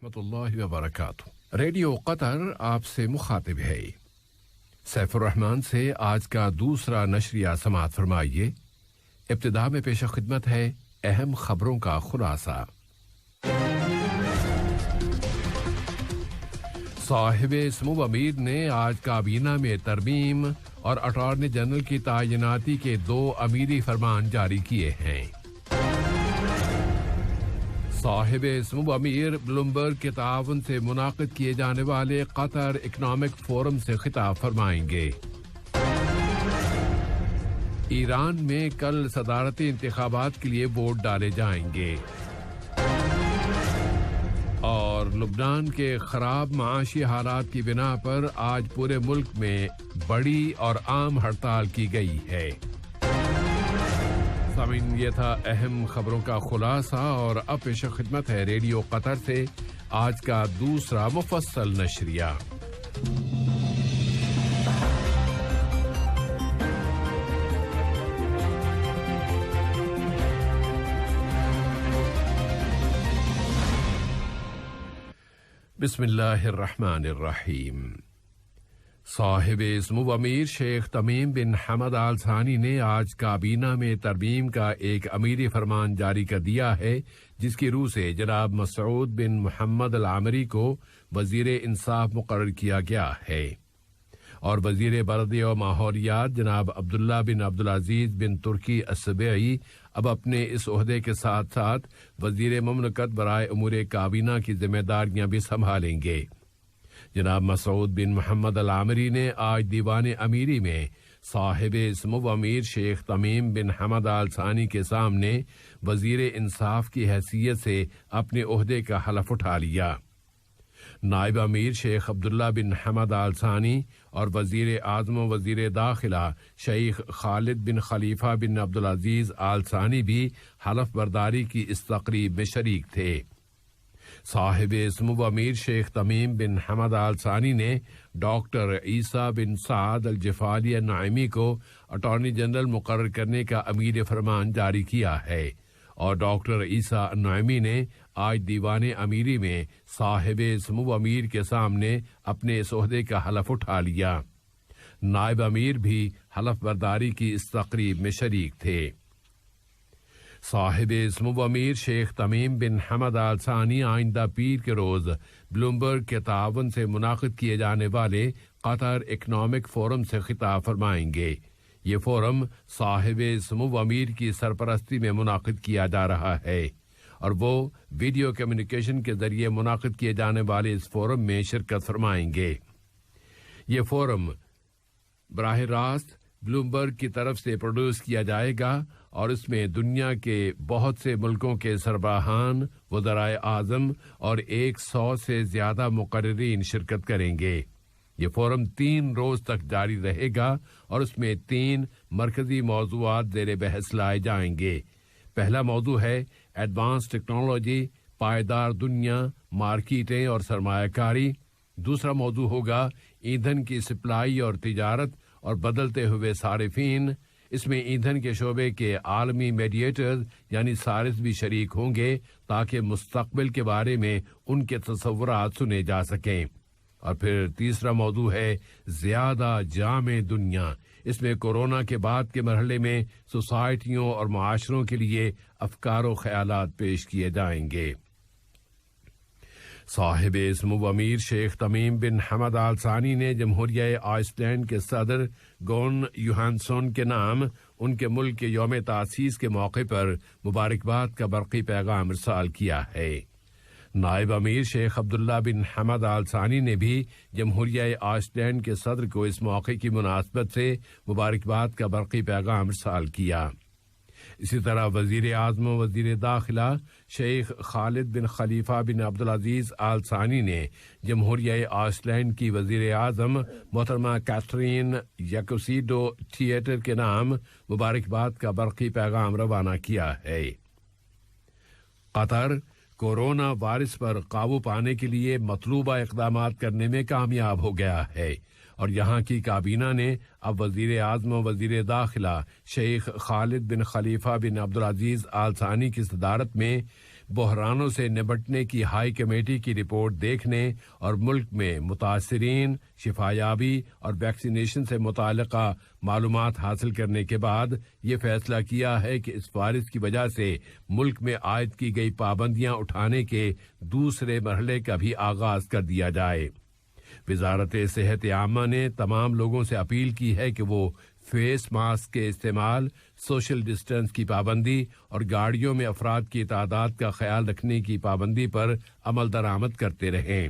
रहमतुल्लाहि व बरकातुहू। Radio Qatar आपसे मुखातिब है। सैफुर रहमान से आज का दूसरा नशरिया समाअत फरमाइए। इब्तिदा में पेश खिदमत है अहम खबरों का खुलासा। साहिब स्मू अमीर ने आज काबीना में तरमीम और अटॉर्नी जनरल की तैनाती के 2 अमीरी फरमान जारी किए हैं। साहिब स्मू अमीर ब्लूमबर्ग के ताउन से मुनाकिद किए जाने वाले कतर इकनॉमिक फोरम से खिताब फरमाएंगे। ईरान में कल सदारती इंतखाबात के लिए वोट डाले जाएंगे और लुबनान के खराब माशी हालात की बिना पर आज पूरे मुल्क में बड़ी और आम हड़ताल की गई है। सामीन, ये था अहम खबरों का खुलासा और अब पेश खिदमत है रेडियो कतर से आज का दूसरा मुफस्सल नशरिया। बिस्मिल्लाहिर्रहमानिर्रहीम। साहिब इस्मु अमीर शेख तमीम बिन हमद आल सानी ने आज काबीना में तरमीम का एक अमीरी फरमान जारी कर दिया है, जिसकी रूह से जनाब मसऊद बिन मोहम्मद अल आमरी को वजीर इंसाफ मुकर्रर किया गया है और वजीर बरदी और माहौलियात जनाब अब्दुल्ला बिन अब्दुल अजीज बिन तुर्की अस्सबई अब अपने इस ओहदे के साथ साथ वजीर ममलकत बराए उमूर काबीना की जिम्मेदारियां भी संभालेंगे। जनाब मसऊद बिन मोहम्मद अल आमरी ने आज दीवान अमीरी में साहिब इस्मु अमीर शेख तमीम बिन हमद आल सानी के सामने वजीर इंसाफ की हैसियत से अपने ओहदे का हलफ उठा लिया। नायब अमीर शेख अब्दुल्ला बिन हमद आल सानी और वजीर आज़म व वजीर दाखिला शेख खालिद बिन खलीफा बिन अब्दुल अजीज आल सानी भी हलफ बर्दारी की इस तकरीब में शरीक थे। साहिब इस्मु अमीर शेख तमीम बिन हमद आल सानी ने डॉक्टर ईसा बिन साद अल जफाली नाइमी को अटॉर्नी जनरल मुकर्रर करने का अमीर फरमान जारी किया है और डॉक्टर ईसा नाइमी ने आज दीवान अमीरी में साहिब इस्मु अमीर के सामने अपने इस ओहदे का हलफ उठा लिया। नायब अमीर भी हलफ बर्दारी की इस तकरीब में शरीक थे। साहिब इस्मु अमीर शेख तमीम बिन हमद आल सानी आइंदा पीर के रोज ब्लूमबर्ग के ताउन से मुनाकिद किए जाने वाले कतर इकनॉमिक फोरम से खिताब फरमाएंगे। ये फोरम साहिब इस्मु अमीर की सरपरस्ती में मुनाकिद किया जा रहा है और वो वीडियो कम्युनिकेशन के जरिए मुनाकिद किए जाने वाले इस फोरम में शिरकत फरमाएंगे। ये फोरम बराह रास्त ब्लूमबर्ग की तरफ से प्रोड्यूस किया जाएगा और इसमें दुनिया के बहुत से मुल्कों के सरबराहान, वज़राए आज़म और 100 से ज्यादा मुकर्रिरीन शिरकत करेंगे। ये फोरम 3 रोज तक जारी रहेगा और उसमें 3 मरकजी मौज़ूआत ज़ेर बहस लाए जाएंगे। पहला मौजू है एडवांस टेक्नोलॉजी, पायदार दुनिया, मार्केटें और सरमायाकारी। दूसरा मौजू होगा ईंधन की सप्लाई और तिजारत और बदलते हुए सारिफीन। इसमें ईंधन के शोबे के आलमी मीडिएटर्स यानी सारिस भी शरीक होंगे ताकि मुस्तकबिल के बारे में उनके तसव्वुरात सुने जा सकें। और फिर तीसरा मौजू है ज्यादा जामे दुनिया। इसमें कोरोना के बाद के मरहले में सोसाइटियों और मुआशरों के लिए अफकार व ख्यालात पेश किए जाएंगे। साहिब इस्मु अमीर शेख तमीम बिन हमद आल सानी ने जमहूरिया आइसलैंड के सदर गोन यूहानसोन के नाम उनके मुल्क के यौम तासीस के मौके पर मुबारकबाद का बरक़ी पैगाम इरसाल किया है। नायब अमीर शेख अब्दुल्ला बिन हमद आल सानी ने भी जमहूरिया आइसलैंड के सदर को इस मौके की मुनासबत से मुबारकबाद का बरक़ी पैगाम इरसाल किया। इसी तरह वजीर आज़म वजीर दाखिला शेख खालिद बिन खलीफा बिन अब्दुल अजीज आल सानी ने जमहूरिया आइसलैंड की वजीर आज़म मोहतरमा कैथरीन याकोसिडो थिएटर के नाम मुबारकबाद का बरक़ी पैगाम रवाना किया है। कतर कोरोना वायरस पर काबू पाने के लिए मतलूबा इक़दामात करने में कामयाब हो गया है और यहाँ की काबीना ने अब वजीर आज़म वजीर दाखिला शेख खालिद बिन खलीफा बिन अब्दुल अजीज आल सानी की सदारत में بحرانوں سے نمٹنے کی ہائی کمیٹی کی رپورٹ دیکھنے اور ملک میں متاثرین، شفایابی اور ویکسینیشن سے متعلقہ معلومات حاصل کرنے کے بعد یہ فیصلہ کیا ہے کہ اس وائرس کی وجہ سے ملک میں عائد کی گئی پابندیاں اٹھانے کے دوسرے مرحلے کا بھی آغاز کر دیا جائے۔ وزارت صحت عامہ نے تمام لوگوں سے اپیل کی ہے کہ وہ فیس ماسک کے استعمال، سوشل ڈسٹینس کی پابندی اور گاڑیوں میں افراد کی تعداد کا خیال رکھنے کی پابندی پر عمل درآمد کرتے رہیں،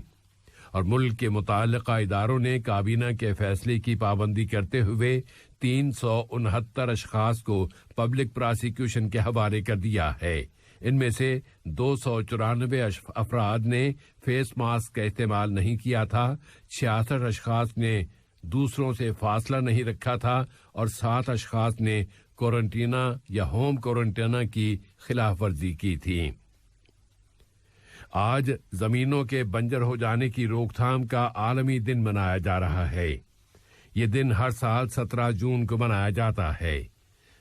اور ملک کے متعلقہ اداروں نے کابینہ کے فیصلے کی پابندی کرتے ہوئے 369 اشخاص کو پبلک پراسیکیوشن کے حوالے کر دیا ہے۔ ان میں سے 294 افراد نے فیس ماسک کا استعمال نہیں کیا تھا، 66 اشخاص نے دوسروں سے فاصلہ نہیں رکھا تھا اور 7 اشخاص نے کوارنٹینا یا ہوم کوارنٹینا کی خلاف ورزی کی تھی۔ آج زمینوں کے بنجر ہو جانے کی روک تھام کا عالمی دن منایا جا رہا ہے۔ یہ دن ہر سال 17 جون کو منایا جاتا ہے۔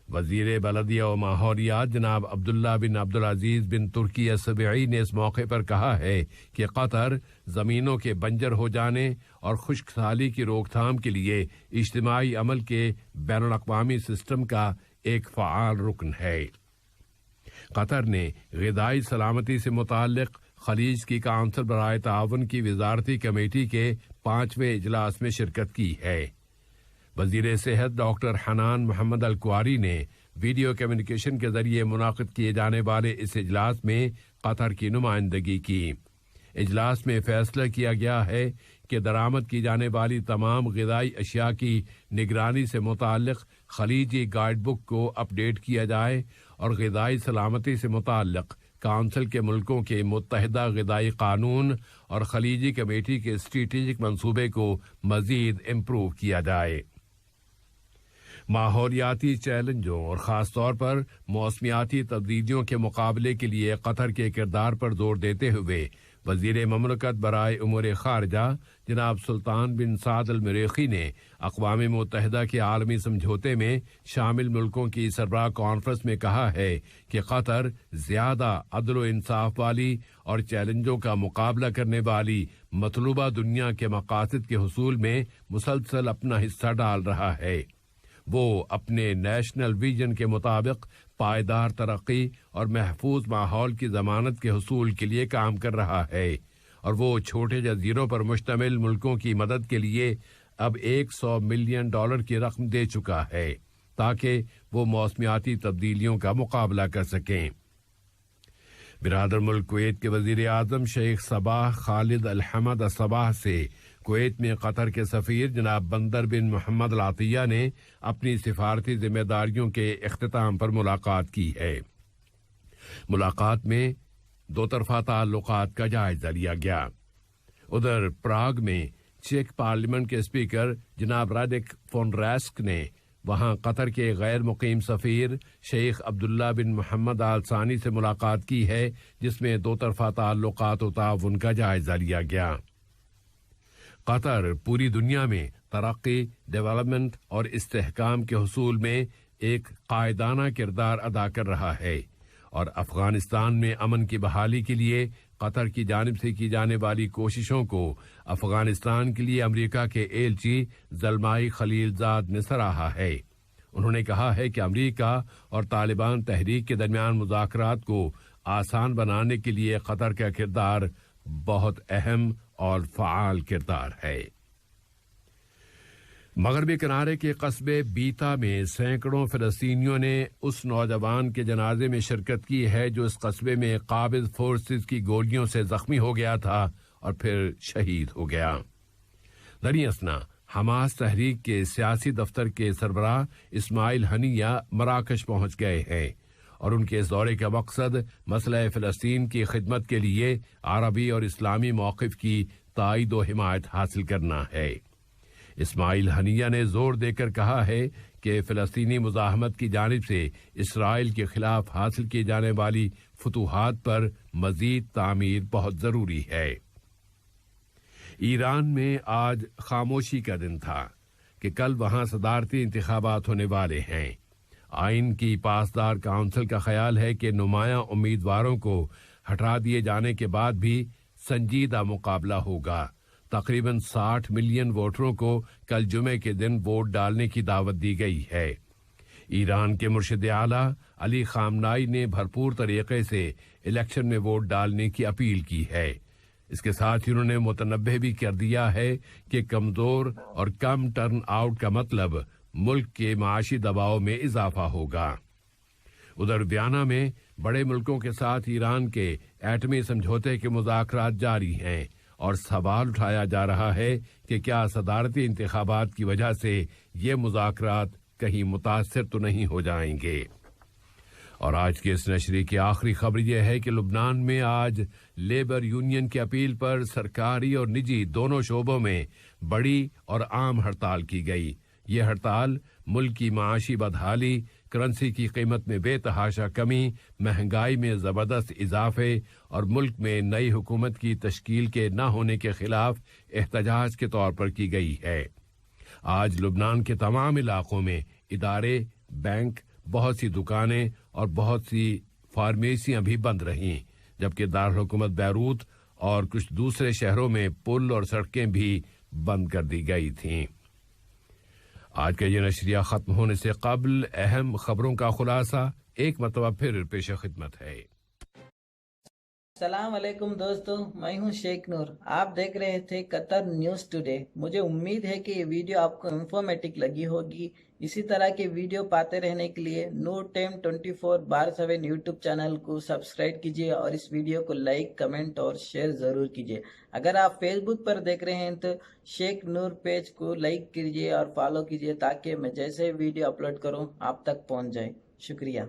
وزیر بلدیہ و ماحولیات جناب عبداللہ بن عبدالعزیز بن ترکی السبیعی نے اس موقع پر کہا ہے کہ قطر زمینوں کے بنجر ہو جانے اور خشک سالی کی روک تھام کے لیے اجتماعی عمل کے بین الاقوامی سسٹم کا ایک فعال رکن ہے۔ قطر نے غذائی سلامتی سے متعلق خلیج کی کونسل برائے تعاون کی وزارتی کمیٹی کے 5ویں اجلاس میں شرکت کی ہے۔ وزیر صحت ڈاکٹر حنان محمد الکواری نے ویڈیو کمیونیکیشن کے ذریعے منعقد کیے جانے والے اس اجلاس میں قطر کی نمائندگی کی۔ اجلاس میں فیصلہ کیا گیا ہے کہ درآمد کی جانے والی تمام غذائی اشیاء کی نگرانی سے متعلق خلیجی گائیڈ بک کو اپ ڈیٹ کیا جائے اور غذائی سلامتی سے متعلق کونسل کے ملکوں کے متحدہ غذائی قانون اور خلیجی کمیٹی کے اسٹریٹجک منصوبے کو مزید امپروو کیا جائے۔ ماحولیاتی چیلنجوں اور خاص طور پر موسمیاتی تبدیلیوں کے مقابلے کے لیے قطر کے کردار پر زور دیتے ہوئے وزیر مملکت برائے امور خارجہ جناب سلطان بن سعد المریخی نے اقوام متحدہ کے عالمی سمجھوتے میں شامل ملکوں کی سربراہ کانفرنس میں کہا ہے کہ قطر زیادہ عدل و انصاف والی اور چیلنجوں کا مقابلہ کرنے والی مطلوبہ دنیا کے مقاصد کے حصول میں مسلسل اپنا حصہ ڈال رہا ہے۔ وہ اپنے نیشنل ویژن کے مطابق پائیدار ترقی اور محفوظ ماحول کی ضمانت کے حصول کے لیے کام کر رہا ہے، اور وہ چھوٹے جزیروں پر مشتمل ملکوں کی مدد کے لیے اب $100 ملین کی رقم دے چکا ہے تاکہ وہ موسمیاتی تبدیلیوں کا مقابلہ کر سکیں۔ برادر ملک کویت کے وزیر اعظم شیخ صباح خالد الحمد الصباح سے کویت میں قطر کے سفیر جناب بندر بن محمد العطیہ نے اپنی سفارتی ذمہ داریوں کے اختتام پر ملاقات کی ہے۔ ملاقات میں دو طرفہ تعلقات کا جائزہ لیا گیا۔ ادھر پراگ میں چیک پارلیمنٹ کے اسپیکر جناب رادک فون راسک نے وہاں قطر کے غیر مقیم سفیر شیخ عبداللہ بن محمد آل ثانی سے ملاقات کی ہے، جس میں دو طرفہ تعلقات و تعاون کا جائزہ لیا گیا۔ قطر پوری دنیا میں ترقی، ڈیولپمنٹ اور استحکام کے حصول میں ایک قائدانہ کردار ادا کر رہا ہے، اور افغانستان میں امن کی بحالی کے لیے قطر کی جانب سے کی جانے والی کوششوں کو افغانستان کے لیے امریکہ کے ایلچی زلمائی خلیل زاد نے سراہا ہے۔ انہوں نے کہا ہے کہ امریکہ اور طالبان تحریک کے درمیان مذاکرات کو آسان بنانے کے لیے قطر کا کردار بہت اہم اور فعال کردار ہے۔ مغربی کنارے کے قصبے بیتا میں سینکڑوں فلسطینیوں نے اس نوجوان کے جنازے میں شرکت کی ہے جو اس قصبے میں قابض فورسز کی گولیوں سے زخمی ہو گیا تھا اور پھر شہید ہو گیا۔ دریں اثنا حماس تحریک کے سیاسی دفتر کے سربراہ اسماعیل ہنیہ مراکش پہنچ گئے ہیں، اور ان کے اس دورے کا مقصد مسئلہ فلسطین کی خدمت کے لیے عربی اور اسلامی موقف کی تائید و حمایت حاصل کرنا ہے۔ اسماعیل ہنیہ نے زور دے کر کہا ہے کہ فلسطینی مزاحمت کی جانب سے اسرائیل کے خلاف حاصل کی جانے والی فتوحات پر مزید تعمیر بہت ضروری ہے۔ ایران میں آج خاموشی کا دن تھا کہ کل وہاں صدارتی انتخابات ہونے والے ہیں۔ آئین کی پاسدار کونسل کا خیال ہے کہ نمایاں امیدواروں کو हटा दिए जाने के बाद भी संजीदा मुकाबला होगा। तकरीबन 60 मिलियन वोटरों को कल जुमे के दिन वोट डालने की दावत दी गई है। ईरान के मुर्शिद आला अली खामनाई ने भरपूर तरीके से इलेक्शन में वोट डालने की अपील की है। इसके साथ ही उन्होंने मुतनब्बे भी कर दिया है कि कमजोर और कम टर्न आउट का मतलब मुल्क के माशी दबाव में इजाफा होगा। उधर वियना में बड़े मुल्कों के साथ ईरान के एटमी समझौते के मुज़ाकरात जारी हैं और सवाल उठाया जा रहा है कि क्या सदारती इंतखाबात की वजह से ये मुज़ाकरात कहीं मुतासिर तो नहीं हो जाएंगे। और आज के इस नशरी की आखिरी खबर यह है कि लुबनान में आज लेबर यूनियन की अपील पर सरकारी और निजी दोनों शोबों में बड़ी और आम हड़ताल की गई। ये हड़ताल मुल्क की माशी बदहाली, करेंसी की कीमत में बेतहाशा कमी, महंगाई में जबरदस्त इजाफे और मुल्क में नई हुकूमत की तश्कील के न होने के खिलाफ एहतजाज के तौर पर की गई है। आज लुबनान के तमाम इलाकों में इदारे, बैंक, बहुत सी दुकानें और बहुत सी फार्मेसियां भी बंद रहीं, जबकि दारहुकूमत बैरूत और कुछ दूसरे शहरों में पुल और सड़कें भी बंद कर दी गई थीं। आज का ये नशरिया खत्म होने से कबल अहम खबरों का खुलासा एक मरतबा फिर पेश खिदमत है। सलाम अलैकुम दोस्तों, मैं हूं शेख नूर। आप देख रहे थे कतर न्यूज़ टुडे। मुझे उम्मीद है कि ये वीडियो आपको इंफॉर्मेटिव लगी होगी। इसी तरह के वीडियो पाते रहने के लिए नूर टाइम 24/7 यूट्यूब चैनल को सब्सक्राइब कीजिए और इस वीडियो को लाइक, कमेंट और शेयर ज़रूर कीजिए। अगर आप फेसबुक पर देख रहे हैं तो शेख नूर पेज को लाइक कीजिए और फॉलो कीजिए ताकि मैं जैसे वीडियो अपलोड करूँ आप तक पहुँच जाए। शुक्रिया।